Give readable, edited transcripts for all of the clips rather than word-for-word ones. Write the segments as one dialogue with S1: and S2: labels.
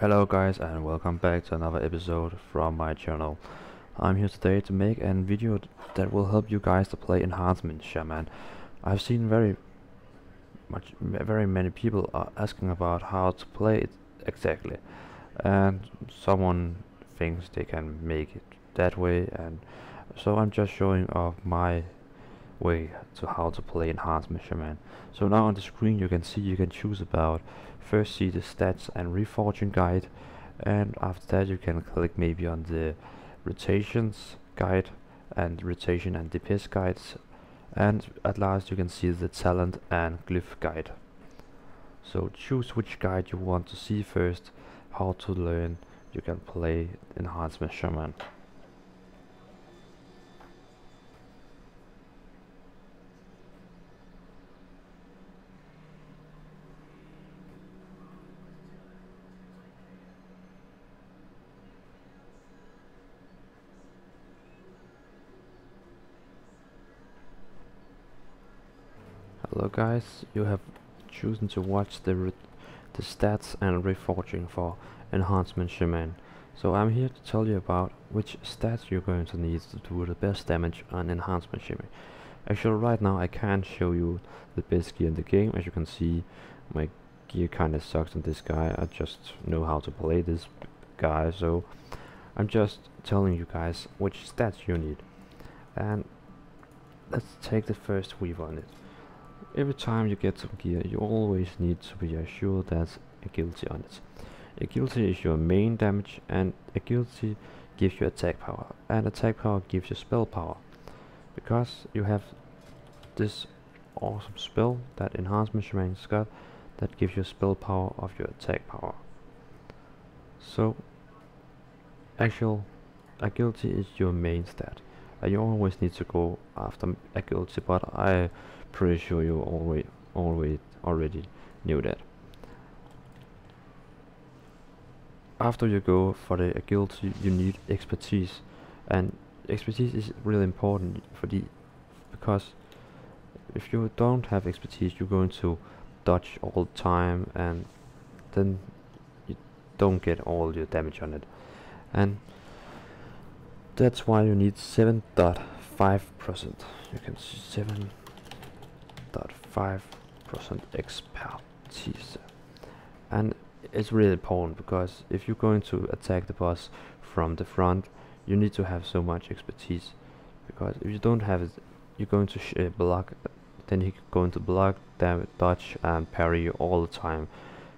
S1: Hello guys, and welcome back to another episode from my channel. I'm here today to make a video that will help you guys to play Enhancement Shaman. I've seen very many people are asking about how to play it exactly, and someone thinks they can make it that way, and so I'm just showing off my way to how to play Enhancement Shaman. So now on the screen you can see you can choose about first see the stats and reforging guide, and after that you can click maybe on the rotations guide and rotation and DPS guides, and at last you can see the talent and glyph guide. So choose which guide you want to see first, how to learn you can play Enhancement Shaman. Hello guys, you have chosen to watch the stats and reforging for Enhancement Shaman. So I'm here to tell you about which stats you're going to need to do the best damage on Enhancement Shaman. Actually right now I can't show you the best gear in the game. As you can see, my gear kinda sucks on this guy. I just know how to play this guy, so I'm just telling you guys which stats you need. And let's take the first weave on it. Every time you get some gear, you always need to be assured there's agility on it. Agility is your main damage, and agility gives you attack power, and attack power gives you spell power. Because you have this awesome spell that Enhancement Shaman's got, that gives you spell power of your attack power. So actual agility is your main stat. You always need to go after agility, but I'm pretty sure you already knew that. After you go for the agility, you need expertise, and expertise is really important because if you don't have expertise, you're going to dodge all the time, and then you don't get all your damage on it, and that's why you need 7.5%. You can see 7.5% expertise, and it's really important because if you're going to attack the boss from the front, you need to have so much expertise, because if you don't have it, you're going to block, then he's going to block, dodge and parry you all the time,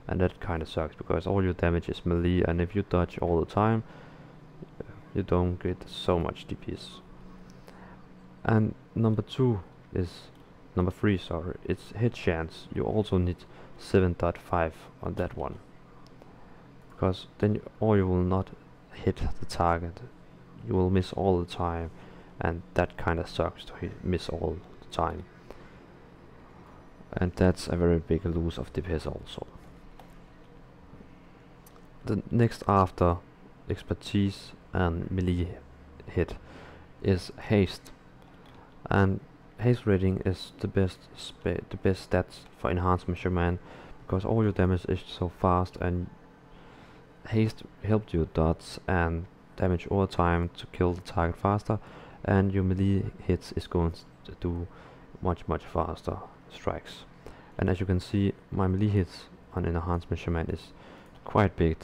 S1: and that kinda sucks because all your damage is melee, and if you dodge all the time, you don't get so much DPS. And number 3, sorry, it's hit chance. You also need 7.5 on that one, because then you will not hit the target, you will miss all the time, and that kinda sucks to miss all the time, and that's a very big loss of DPS also. The next after expertise and melee hit is haste, and haste rating is the best stats for Enhancement Shaman, because all your damage is so fast, and haste helps you dodge and damage over time to kill the target faster, and your melee hits is going to do much faster strikes. And as you can see, my melee hits on Enhancement Shaman is quite big.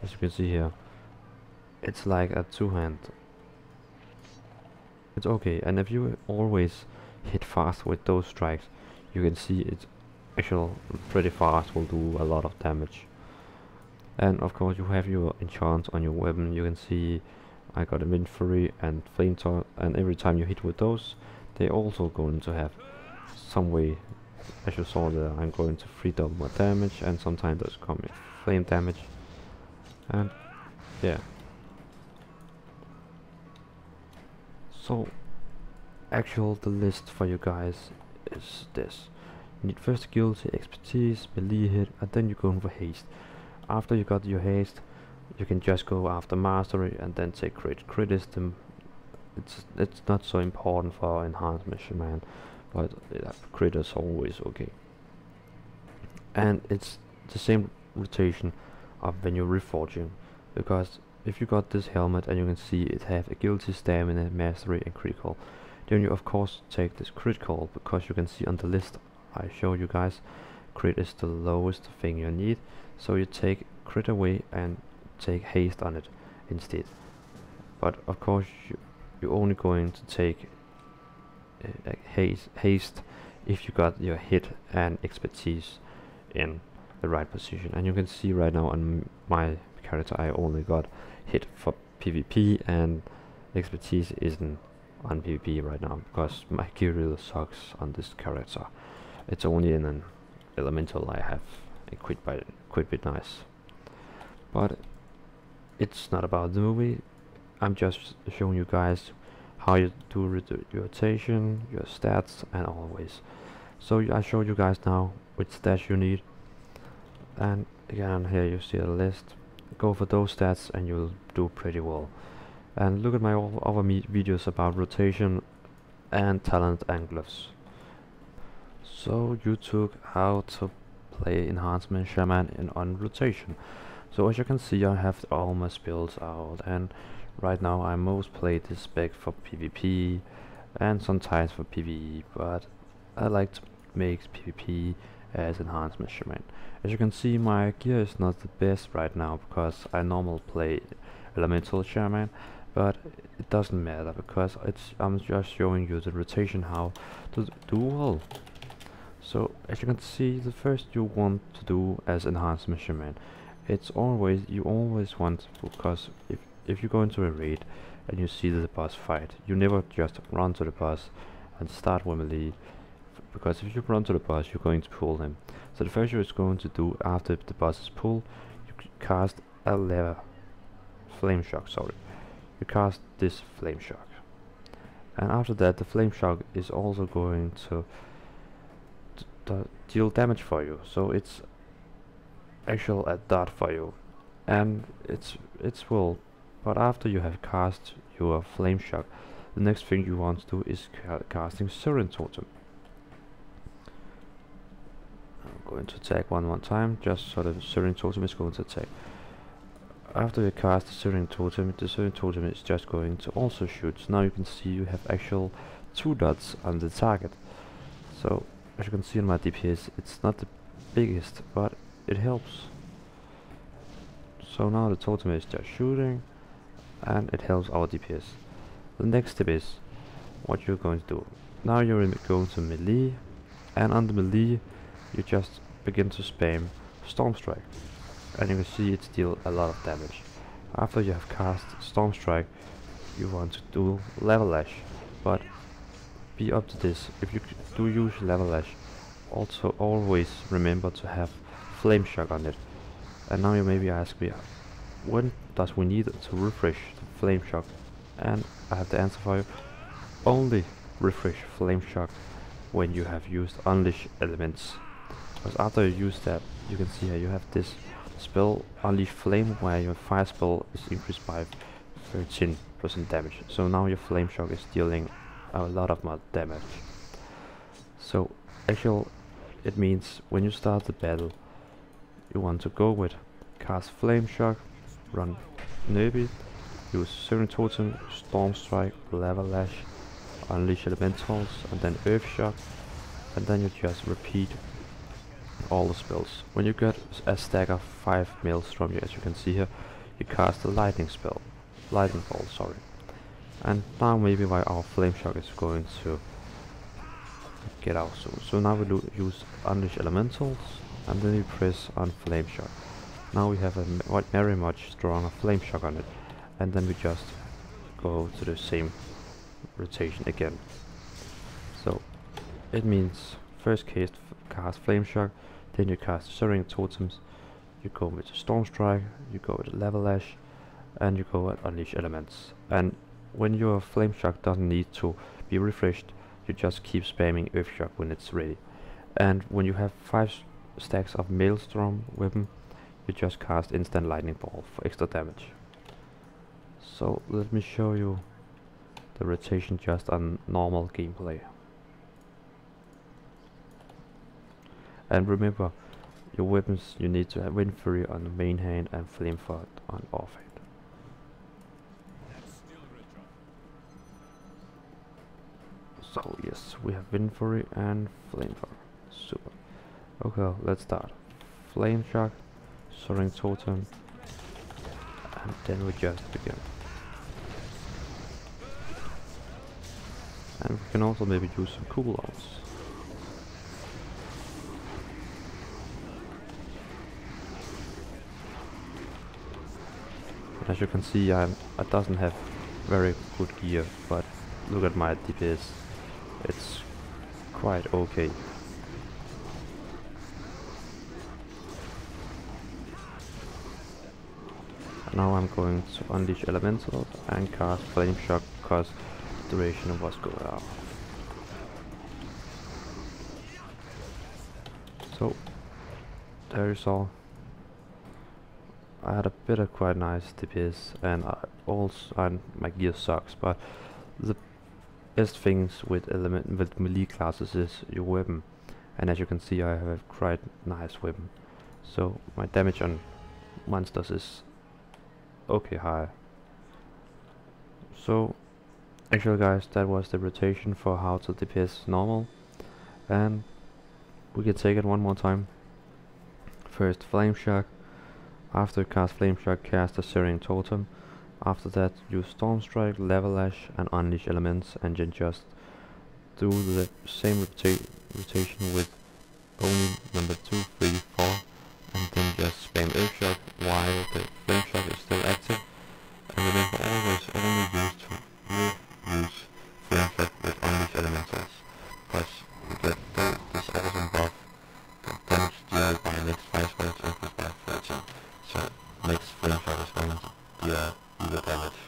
S1: As you can see here, it's like a two-hand. It's okay, and if you always hit fast with those strikes, you can see it's actually pretty fast, will do a lot of damage. And of course you have your enchants on your weapon. You can see I got Inventory and Flamethrower, and every time you hit with those, they also going to have some way. As you saw there, I'm going to 3 double my damage, and sometimes there's coming flame damage, and yeah. So the list for you guys is this. You need first agility, expertise, melee hit, and then you're going for haste. After you got your haste, you can just go after mastery and then take crit. Crit is it's not so important for Enhancement Shaman, but crit is always okay. And it's the same rotation of when you're reforging, because if you got this helmet and you can see it have agility, stamina, mastery and critical, then you of course take this critical, because you can see on the list I show you guys, crit is the lowest thing you need, so you take crit away and take haste on it instead. But of course you're only going to take haste if you got your hit and expertise in the right position. And you can see right now on my character I only got hit for PvP and expertise isn't on PvP right now, because my gear really sucks on this character. It's only in an elemental I have a quit bit nice. But it's not about the movie, I'm just showing you guys how you do your rotation, your stats and always. So I showed you guys now which stats you need, and again here you see the list. Go for those stats and you'll do pretty well. And look at my other videos about rotation and talent and glyphs. So you took how to play Enhancement Shaman on rotation. So as you can see, I have all my spells out, and right now I most play this spec for PvP and sometimes for PvE, but I like to make PvP as Enhancement Shaman. As you can see, my gear is not the best right now because I normally play Elemental Shaman, but it doesn't matter because I'm just showing you the rotation how to do well. So as you can see, the first you want to do as Enhancement Shaman, you always want, because if you go into a raid and you see the boss fight, you never just run to the boss and start with melee, because if you run to the boss you're going to pull him. So the first you're going to do after the boss is pulled, you cast a flame shock, you cast this flame shock, and after that the flame shock is also going to deal damage for you, so it's actual a dot for you, and it's well. But after you have cast your flame shock, the next thing you want to do is casting Syrian Totem. I'm going to attack one more time, just so the Syrian Totem is going to attack. After you cast the Syrian Totem is just going to also shoot. So now you can see you have actual 2 dots on the target. So as you can see on my DPS, it's not the biggest, but it helps. So now the totem is just shooting, and it helps our DPS. The next step is what you're going to do. Now you're going to melee, and on the melee you just begin to spam Storm Strike, and you can see it deals a lot of damage. After you have cast Storm Strike, you want to do Level Lash, but be up to this. If you do use Level Lash, also always remember to have Flame Shock on it. And now you maybe ask me, when does we need to refresh the Flame Shock? And I have the answer for you. Only refresh Flame Shock when you have used Unleash Elements. Because after you use that, you can see here you have this spell Unleash Flame, where your fire spell is increased by 13% damage. So now your Flame Shock is dealing a lot of more damage. So actually it means when you start the battle, you want to go with cast Flame Shock, run Nerby, use Syrian Totem, Storm Strike, Level Lash, Unleash Elementals, and then Earth Shock, and then you just repeat all the spells. When you get a stack of 5 Maelstrom, as you can see here, you cast a Lightning Bolt, and now maybe why our Flame Shock is going to get out soon. So now we use Unleash Elementals, and then we press on Flame Shock. Now we have a very much stronger Flame Shock on it, and then we just go to the same rotation again. So it means first cast Flame Shock, then you cast Syrian Totems, you go with Storm Strike, you go with Level Lash, and you go with Unleash Elements. And when your Flame Shock doesn't need to be refreshed, you just keep spamming Earth Shock when it's ready. And when you have 5 stacks of Maelstrom weapon, you just cast instant Lightning Ball for extra damage. So let me show you the rotation just on normal gameplay. And remember, your weapons, you need to have Wind Fury on the main hand and Flame Flood on off hand. So yes, we have Wind Fury and Flame Flood. Super. Okay, let's start. Flame Shock, Soaring Totem, and then we just begin. And we can also maybe use some cooldowns. As you can see, I doesn't have very good gear, but look at my DPS. It's quite okay. Now I'm going to unleash elementals and cast Flame Shock because duration was going out. So there you saw. I had a bit of quite nice DPS, and my gear sucks, but the best things with melee classes is your weapon, and as you can see I have a quite nice weapon, so my damage on monsters is okay high. So actually guys, that was the rotation for how to DPS normal, and we can take it one more time. First Flame Shock. After cast Flame Shock, cast a Soaring Totem. After that, use Storm Strike, Level Lash, and Unleash Elements, and then just do the same rotation with only number 2, 3, 4, and then just spam Earth Shock while the Flame Shock is still active. And remember, always only use Flame Shock with Unleash Elementals, because you get this awesome buff, the damage dealt by next 5 squares increased by 13. So makes Flame Shock is going to be either damage.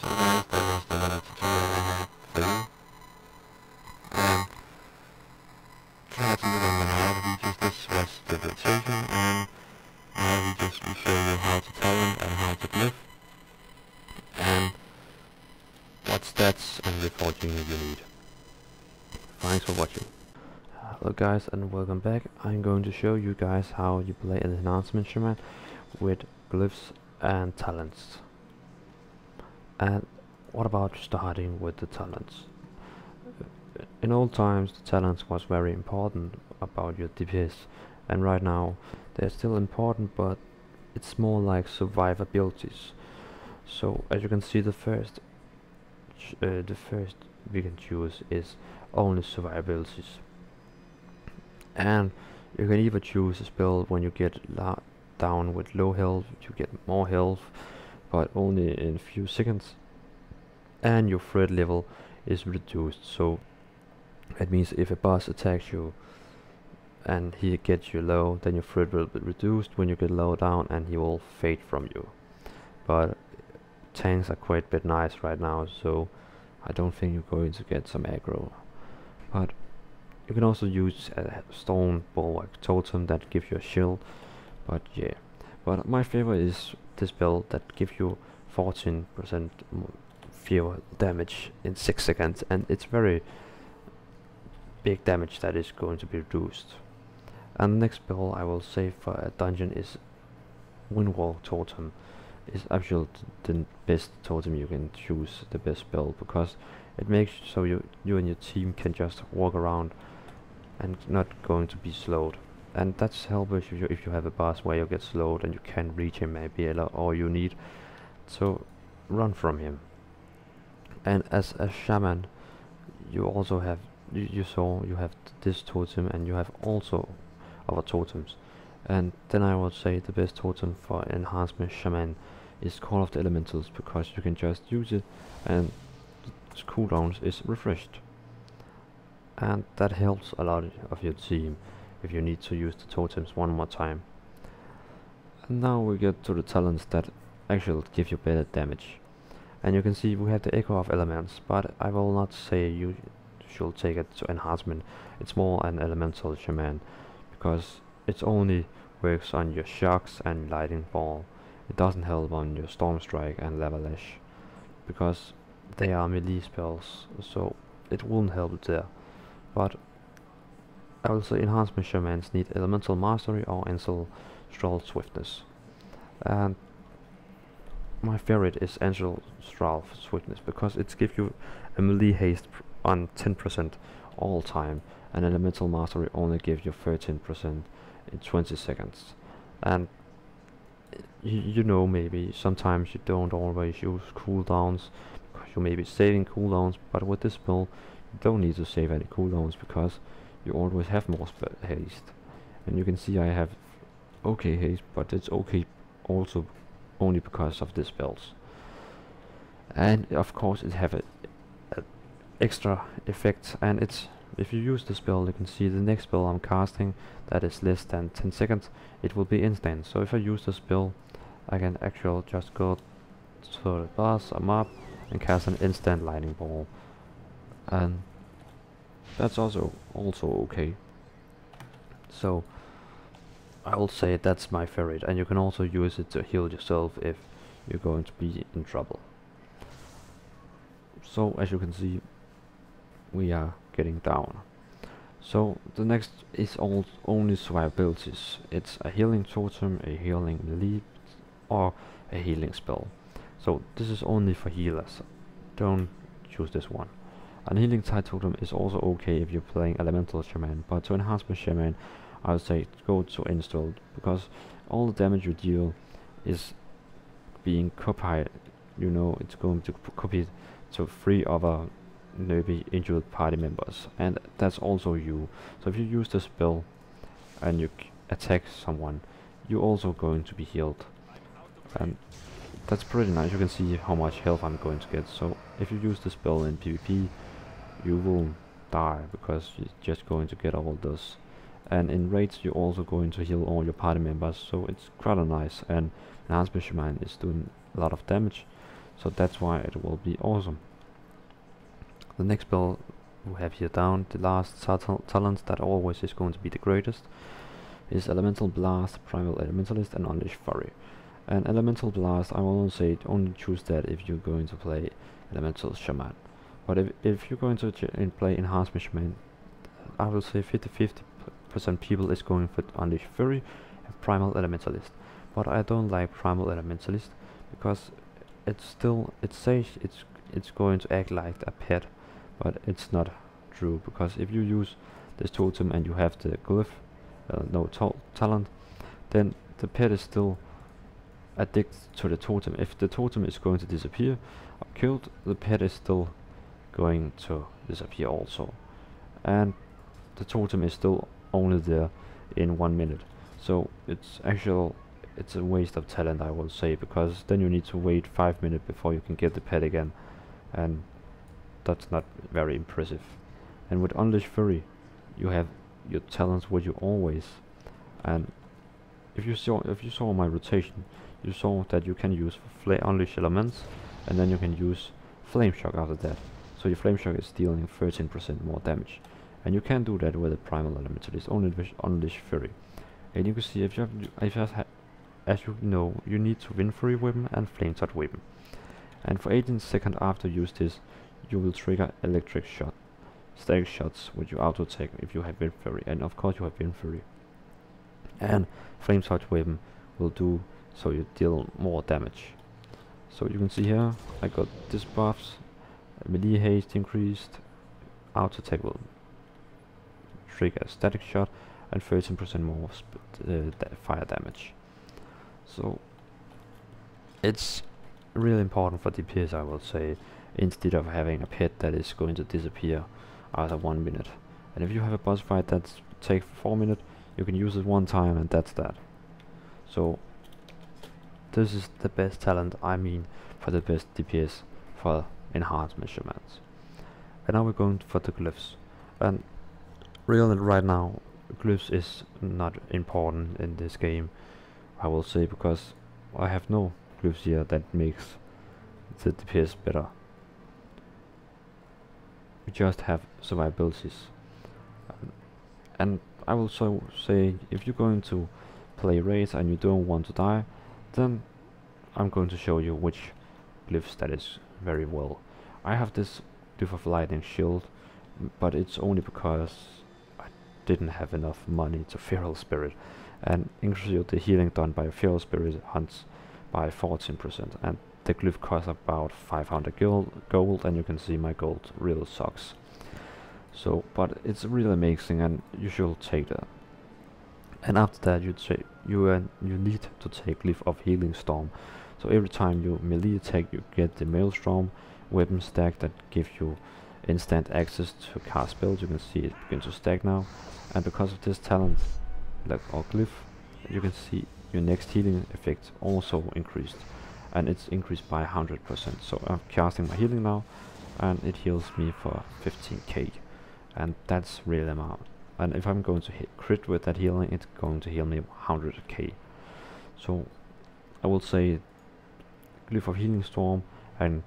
S1: So guys, that was the little tutorial I had for you. And try to look on the other videos. This was the rotation, and now we show you how to talent and how to glyph, and what stats and reforging you need. Thanks for watching. Hello guys, and welcome back. I'm going to show you guys how you play an Enhancement Shaman with glyphs and talents. And what about starting with the talents? In old times the talents was very important about your DPS, and right now they're still important, but it's more like survivabilities. So as you can see, the first we can choose is only survivabilities. And you can either choose a spell when you get down with low health, you get more health, but only in a few seconds, and your threat level is reduced. So it means if a boss attacks you and he gets you low, then your threat will be reduced when you get low down, and he will fade from you. But tanks are quite a bit nice right now, so I don't think you're going to get some aggro. But you can also use a stone bulwark totem that gives you a shield, but yeah. But my favorite is this spell that gives you 14% fewer damage in 6 seconds, and it's very big damage that is going to be reduced. And the next spell I will say for a dungeon is Windwall Totem. Is actually the best totem you can choose, the best spell, because it makes so you and your team can just walk around and not going to be slowed. And that's helpful if you have a boss where you get slowed and you can't reach him maybe, or you need to run from him. And as a shaman, you also have you have this totem, and you have also other totems. And then I would say the best totem for Enhancement Shaman is Call of the Elementals, because you can just use it and its cooldowns is refreshed. And that helps a lot of your team if you need to use the totems one more time. And now we get to the talents that actually give you better damage. And you can see we have the Echo of Elements, but I will not say you should take it to enhancement. It's more an elemental shaman, because it only works on your shocks and lightning ball. It doesn't help on your storm strike and lava lash, because they are melee spells, so it won't help there. but I will say Enhancement Shamans need Elemental Mastery or Ancestral Swiftness. And my favorite is Ancestral Swiftness because it gives you a melee haste on 10% all time, and Elemental Mastery only gives you 13% in 20 seconds. And you know, maybe sometimes you don't always use cooldowns because you may be saving cooldowns, but with this spell you don't need to save any cooldowns because you always have more haste. And you can see I have okay haste, but it's okay also only because of the spells. And of course it have a extra effect, and it's, if you use the spell, you can see the next spell I'm casting that is less than 10 seconds, it will be instant. So if I use the spell, I can actually just go to the boss or mob and cast an instant lightning ball, and that's also okay. So I will say that's my favorite, and you can also use it to heal yourself if you're going to be in trouble. So as you can see, we are getting down. So the next is only survivabilities. It's a healing totem, a healing melee, or a healing spell. So this is only for healers. Don't choose this one. And healing tide totem is also okay if you're playing Elemental Shaman, but to Enhancement Shaman I would say go to install, because all the damage you deal is being copied. You know, it's going to copy to 3 other maybe injured party members, and that's also you. So if you use the spell and you attack someone, you're also going to be healed, and that's pretty nice. You can see how much health I'm going to get. So if you use the spell in PvP, you will die because you're just going to get all this, and in raids you're also going to heal all your party members, so it's rather nice. And Enhancement Shaman is doing a lot of damage, so that's why it will be awesome. The next spell we have here down, the last talent that always is going to be the greatest, is Elemental Blast, Primal Elementalist, and Unleash Fury. And Elemental Blast, I will only say only choose that if you're going to play Elemental Shaman. But if you're going to play Enhancement Shaman, I will say 50-50% people is going for Unleash Fury and Primal Elementalist. But I don't like Primal Elementalist because it says it's going to act like a pet, but it's not true, because if you use this totem and you have the glyph, talent, then the pet is still addicted to the totem. If the totem is going to disappear or killed, the pet is still going to disappear also, and the totem is still only there in 1 minute. So it's a waste of talent, I will say, because then you need to wait 5 minutes before you can get the pet again, and that's not very impressive. And with Unleash Fury, you have your talents with you always. And if you saw my rotation, you saw that you can use Unleash Elements, and then you can use Flame Shock after that. So your Flame Shock is dealing 13% more damage, and you can do that with a Primal Elementalist, only with Unleash Fury. And you can see as you know, you need to Wind Fury Weapon and Flame Touch Weapon. And for 18 seconds after you use this, you will trigger Electric Shot, Static Shots with your auto attack if you have Wind Fury, and of course you have Wind Fury. And Flame Touch Weapon will do so you deal more damage. So you can see here I got this buffs, melee haste increased, auto attack will trigger Static Shot, and 13% more fire damage. So it's really important for DPS, I will say, instead of having a pet that is going to disappear after 1 minute. And if you have a boss fight that takes 4 minutes, you can use it one time and that's that. So this is the best talent, I mean, for the best DPS for Enhancement Shamans. And now we're going for the glyphs. And really right now, glyphs is not important in this game, I will say, because I have no glyphs here that makes the DPS better. We just have survivabilities. And I will so say, if you're going to play raids and you don't want to die, then I'm going to show you which glyphs that is very well. I have this Glyph of Lightning Shield, but it's only because I didn't have enough money to Feral Spirit, and increase the healing done by Feral Spirit hunts by 14%, and the glyph costs about 500 gold, and you can see my gold really sucks. So, but it's really amazing, and you should take that. And after that, you need to take Glyph of Healing Storm. So every time you melee attack, you get the Maelstrom weapon stack that gives you instant access to cast spells. You can see it begin to stack now, and because of this talent, or glyph, you can see your next healing effect also increased, and it's increased by 100%. So I'm casting my healing now, and it heals me for 15k, and that's really amount. And if I'm going to hit crit with that healing, it's going to heal me 100k. So I will say Glyph of Healing Storm and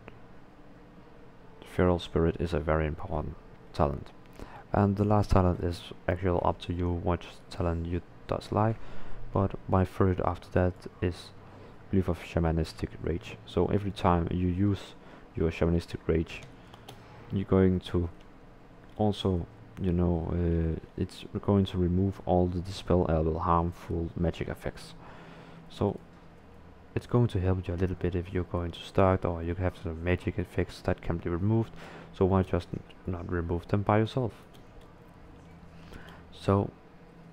S1: Feral Spirit is a very important talent. And the last talent is actually up to you which talent you does like, but my third after that is Glyph of Shamanistic Rage. So every time you use your Shamanistic Rage, you're going to also, you know, it's going to remove all the dispel harmful magic effects. So it's going to help you a little bit if you're going to start, or you have some magic effects that can be removed. So why just not remove them by yourself? So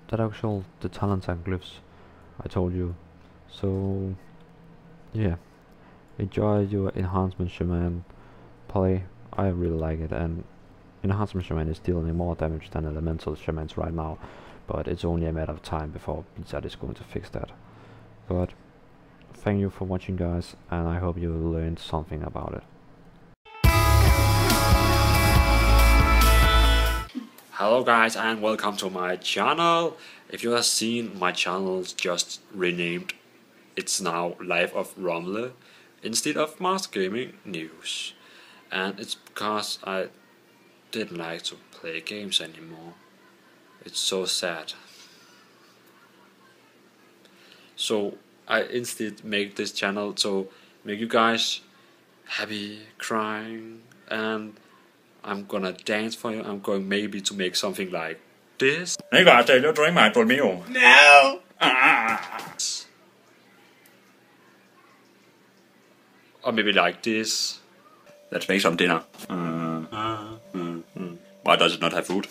S1: that actually the talents and glyphs I told you. So yeah, enjoy your Enhancement Shaman play. I really like it, and Enhancement Shaman is dealing more damage than Elemental Shamans right now, but it's only a matter of time before Blizzard is going to fix that. But thank you for watching, guys, and I hope you learned something about it.
S2: Hello guys, and welcome to my channel. If you have seen, my channel is just renamed. It's now Life of Romle instead of Master Gaming News, and it's because I didn't like to play games anymore. It's so sad. So I instead make this channel to make you guys happy, crying, and I'm gonna dance for you. I'm going maybe to make something like this.
S3: You gotta tell you drink my meal. No!
S2: Or maybe like this.
S3: Let's make some dinner. Why does it not have food?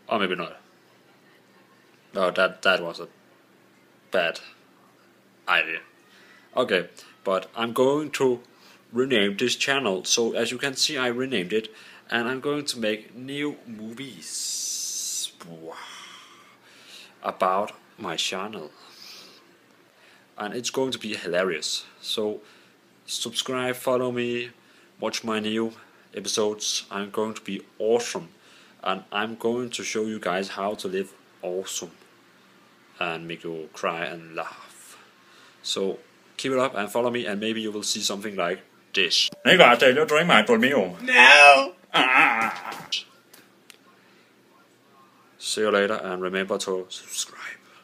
S2: Or maybe not. No, that was a bad idea. Okay, but I'm going to rename this channel. So as you can see, I renamed it, and I'm going to make new movies about my channel, and it's going to be hilarious. So subscribe, follow me, watch my new episodes. I'm going to be awesome, and I'm going to show you guys how to live awesome and make you cry and laugh. So keep it up and follow me, and maybe you will see something like this.
S3: You gotta tell you drink my meal. No!
S2: See you later, and remember to subscribe.